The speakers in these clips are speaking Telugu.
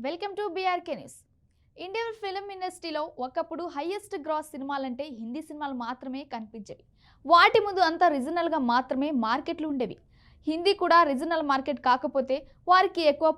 Welcome to BRK news. Indian film ఇండస్ట్రీలో ఒకప్పుడు హైయెస్ట్ గ్రాస్ సినిమాలంటే హిందీ సినిమాలు మాత్రమే కనిపించేవి. వాటి ముందు అంతా రీజనల్గా మాత్రమే మార్కెట్లు ఉండేవి. హిందీ కూడా రీజనల్ మార్కెట్ కాకపోతే వారికి ఎక్కువ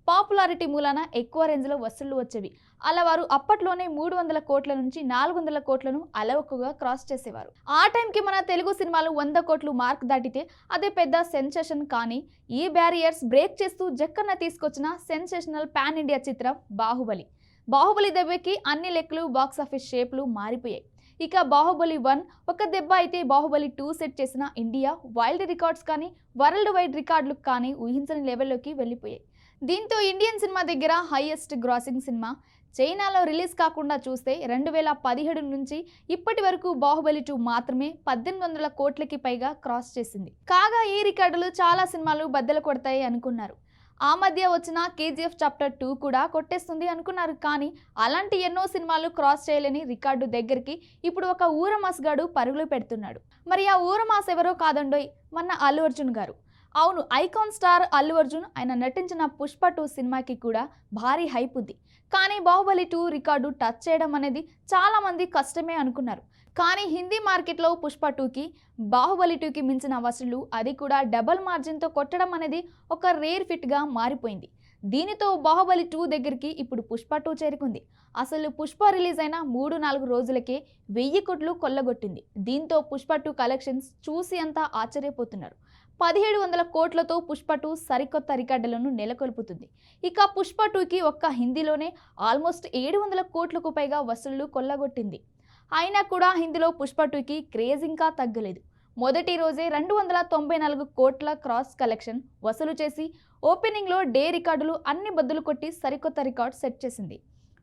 పాపులారిటీ మూలాన ఎక్కువ రేంజ్లో వసూళ్లు వచ్చేవి. అలా వారు అప్పట్లోనే 300 కోట్ల నుంచి 400 కోట్లను అలవకుగా క్రాస్ చేసేవారు. ఆ టైంకి మన తెలుగు సినిమాలు 100 కోట్లు మార్క్ దాటితే అదే పెద్ద సెన్సేషన్. కానీ ఈ బ్యారియర్స్ బ్రేక్ చేస్తూ జక్కన్న తీసుకొచ్చిన సెన్సేషనల్ పాన్ ఇండియా చిత్రం బాహుబలి దెబ్బకి అన్ని లెక్కలు బాక్సాఫీస్ షేప్లు మారిపోయాయి. ఇక బాహుబలి 1 ఒక దెబ్బ అయితే బాహుబలి 2 సెట్ చేసిన ఇండియా వైల్డ్ రికార్డ్స్ కానీ వరల్డ్ వైడ్ రికార్డులు కానీ ఊహించని లెవెల్లోకి వెళ్ళిపోయాయి. దీంతో ఇండియన్ సినిమా దగ్గర హైయెస్ట్ గ్రాసింగ్ సినిమా చైనాలో రిలీజ్ కాకుండా చూస్తే 2017 నుంచి ఇప్పటి వరకు బాహుబలి 2 మాత్రమే 1800 కోట్లకి పైగా క్రాస్ చేసింది. కాగా ఈ రికార్డులు చాలా సినిమాలు బద్దలు కొడతాయి అనుకున్నారు. ఆ మధ్య వచ్చిన కేజీఎఫ్ చాప్టర్ 2 కూడా కొట్టేస్తుంది అనుకున్నారు. కానీ అలాంటి ఎన్నో సినిమాలు క్రాస్ చేయలేని రికార్డు దగ్గరికి ఇప్పుడు ఒక ఊరమాస్ గాడు పరుగులు పెడుతున్నాడు. మరి ఆ ఊరమాస్ ఎవరో కాదండోయ్, మన అల్లు అర్జున్ గారు. అవును, ఐకాన్ స్టార్ అల్లు అర్జున్ ఆయన నటించిన పుష్ప 2 సినిమాకి కూడా భారీ హైప్ ఉంది. కానీ బాహుబలి 2 రికార్డు టచ్ చేయడం అనేది చాలా మంది కష్టమే అనుకున్నారు. కానీ హిందీ మార్కెట్లో పుష్ప 2కి బాహుబలి 2కి మించిన వసూళ్లు, అది కూడా డబల్ మార్జిన్తో కొట్టడం అనేది ఒక రేర్ ఫిట్గా మారిపోయింది. దీనితో బాహుబలి 2 దగ్గరికి ఇప్పుడు పుష్ప 2 చేరుకుంది. అసలు పుష్ప రిలీజ్ అయిన 3-4 రోజులకే 1000 కోట్లు కొల్లగొట్టింది. దీంతో పుష్ప 2 కలెక్షన్స్ చూసి అంతా ఆశ్చర్యపోతున్నారు. 1700 కోట్లతో పుష్ప 2 సరికొత్త రికార్డులను నెలకొల్పుతుంది. ఇక పుష్ప 2కి ఒక్క హిందీలోనే ఆల్మోస్ట్ 700 కోట్లకు పైగా వసూళ్లు కొల్లగొట్టింది. అయినా కూడా హిందీలో పుష్ప 2కి క్రేజ్ ఇంకా తగ్గలేదు. మొదటి రోజే 294 కోట్ల క్రాస్ కలెక్షన్ వసూలు చేసి ఓపెనింగ్లో డే రికార్డులు అన్ని బద్దలు కొట్టి సరికొత్త రికార్డ్ సెట్ చేసింది.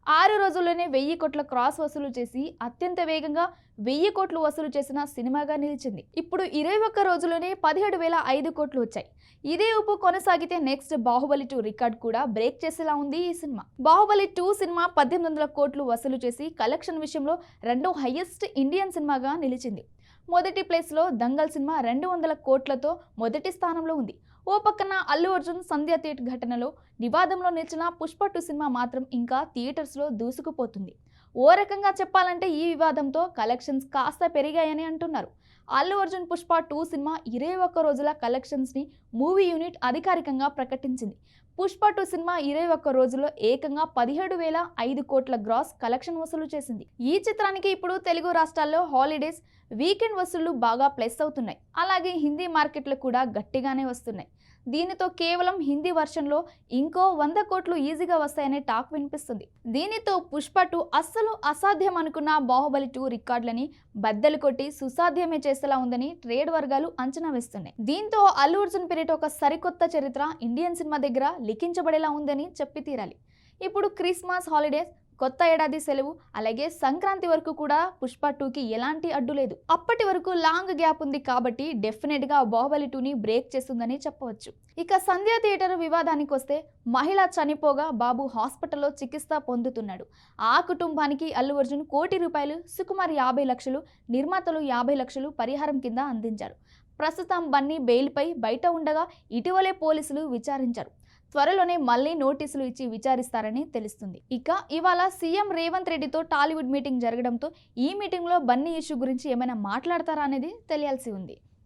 6 రోజుల్లోనే 1000 కోట్ల క్రాస్ వసూలు చేసి అత్యంత వేగంగా 1000 కోట్లు వసూలు చేసిన సినిమాగా నిలిచింది. ఇప్పుడు 21 రోజుల్లోనే 17,005 కోట్లు వచ్చాయి. ఇదే ఊపు కొనసాగితే నెక్స్ట్ బాహుబలి 2 రికార్డ్ కూడా బ్రేక్ చేసేలా ఉంది ఈ సినిమా. బాహుబలి 2 సినిమా 1800 కోట్లు వసూలు చేసి కలెక్షన్ విషయంలో రెండో హైయెస్ట్ ఇండియన్ సినిమాగా నిలిచింది. మొదటి ప్లేస్లో దంగల్ సినిమా 200 కోట్లతో మొదటి స్థానంలో ఉంది. ఓ పక్కన అల్లు అర్జున్ సంధ్య థియేటర్ ఘటనలో వివాదంలో నిలిచిన పుష్ప 2 సినిమా మాత్రం ఇంకా థియేటర్స్లో దూసుకుపోతుంది. ఓ రకంగా చెప్పాలంటే ఈ వివాదంతో కలెక్షన్స్ కాస్త పెరిగాయని అంటున్నారు. అల్లు అర్జున్ పుష్ప 2 సినిమా 21 రోజుల కలెక్షన్స్ని మూవీ యూనిట్ అధికారికంగా ప్రకటించింది. పుష్ప 2 సినిమా 21 రోజుల్లో ఏకంగా 17,005 కోట్ల గ్రాస్ కలెక్షన్ వసూలు చేసింది. ఈ చిత్రానికి ఇప్పుడు తెలుగు రాష్ట్రాల్లో హాలిడేస్, వీకెండ్ వసూళ్లు బాగా ప్లస్ అవుతున్నాయి. అలాగే హిందీ మార్కెట్లు కూడా గట్టిగానే వస్తున్నాయి. దీనితో కేవలం హిందీ వర్షన్లో ఇంకో 100 కోట్లు ఈజీగా వస్తాయనే టాక్ వినిపిస్తుంది. దీనితో పుష్ప 2 అస్సలు అసాధ్యం అనుకున్న బాహుబలి 2 రికార్డులని బద్దలు కొట్టి సుసాధ్యమే చేసేలా ఉందని ట్రేడ్ వర్గాలు అంచనా వేస్తున్నాయి. దీంతో అల్లు అర్జున్ పేరిట ఒక సరికొత్త చరిత్ర ఇండియన్ సినిమా దగ్గర లిఖించబడేలా ఉందని చెప్పి తీరాలి. ఇప్పుడు క్రిస్మస్ హాలిడేస్, కొత్త ఏడాది సెలవు, అలాగే సంక్రాంతి వరకు కూడా పుష్ప 2కి ఎలాంటి అడ్డు లేదు. అప్పటి వరకు లాంగ్ గ్యాప్ ఉంది కాబట్టి డెఫినెట్గా బాహుబలి 2ని బ్రేక్ చేస్తుందని చెప్పవచ్చు. ఇక సంధ్య థియేటర్ వివాదానికి వస్తే, మహిళ చనిపోగా బాబు హాస్పిటల్లో చికిత్స పొందుతున్నాడు. ఆ కుటుంబానికి అల్లు అర్జున్ ₹1 కోటి, సుకుమార్ 50 లక్షలు, నిర్మాతలు 50 లక్షలు పరిహారం కింద అందించారు. ప్రస్తుతం బన్నీ బెయిల్పై బయట ఉండగా ఇటీవలే పోలీసులు విచారించారు. త్వరలోనే మళ్లీ నోటీసులు ఇచ్చి విచారిస్తారని తెలుస్తుంది. ఇక ఇవాళ సీఎం రేవంత్ రెడ్డితో టాలీవుడ్ మీటింగ్ జరగడంతో ఈ మీటింగ్లో బన్నీ ఇష్యూ గురించి ఏమైనా మాట్లాడతారా అనేది తెలియాల్సి ఉంది.